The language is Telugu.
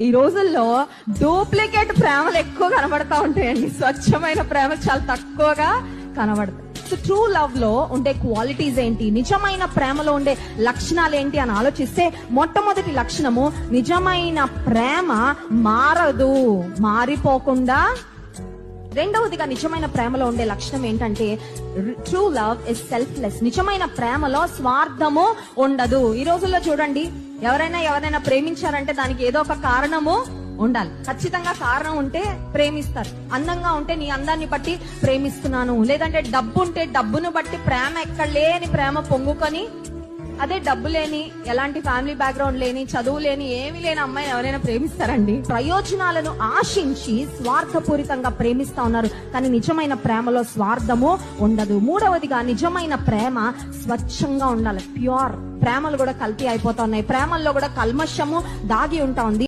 ఈ రోజుల్లో డూప్లికేట్ ప్రేమలు ఎక్కువ కనబడతా ఉంటాయండి. స్వచ్ఛమైన ప్రేమ చాలా తక్కువగా కనబడతాయి. సో ట్రూ లవ్ లో ఉండే క్వాలిటీస్ ఏంటి, నిజమైన ప్రేమలో ఉండే లక్షణాలు ఏంటి అని ఆలోచిస్తే మొట్టమొదటి లక్షణము, నిజమైన ప్రేమ మారదు, మారిపోకుండా. రెండవదిగా నిజమైన ప్రేమలో ఉండే లక్షణం ఏంటంటే ట్రూ లవ్ ఇస్ సెల్ఫ్లెస్. నిజమైన ప్రేమలో స్వార్థము ఉండదు. ఈ రోజుల్లో చూడండి, ఎవరైనా ప్రేమించారంటే దానికి ఏదో ఒక కారణము ఉండాలి. ఖచ్చితంగా కారణం ఉంటే ప్రేమిస్తారు. అందంగా ఉంటే నీ అందాన్ని బట్టి ప్రేమిస్తున్నాను, లేదంటే డబ్బు ఉంటే డబ్బును బట్టి ప్రేమ ఎక్కడ లేని ప్రేమ పొంగుకొని, అదే డబ్బు లేని, ఎలాంటి ఫ్యామిలీ బ్యాక్గ్రౌండ్ లేని, చదువు లేని, ఏమీ లేని అమ్మాయిని ఎవరైనా ప్రేమిస్తారండి? ప్రయోజనాలను ఆశించి స్వార్థపూరితంగా ప్రేమిస్తా ఉన్నారు, కానీ నిజమైన ప్రేమలో స్వార్థము ఉండదు. మూడవదిగా నిజమైన ప్రేమ స్వచ్ఛంగా ఉండాలి, ప్యూర్. ప్రేమలు కూడా కల్తీ అయిపోతా ఉన్నాయి, ప్రేమల్లో కూడా కల్మషము దాగి ఉంటా ఉంది.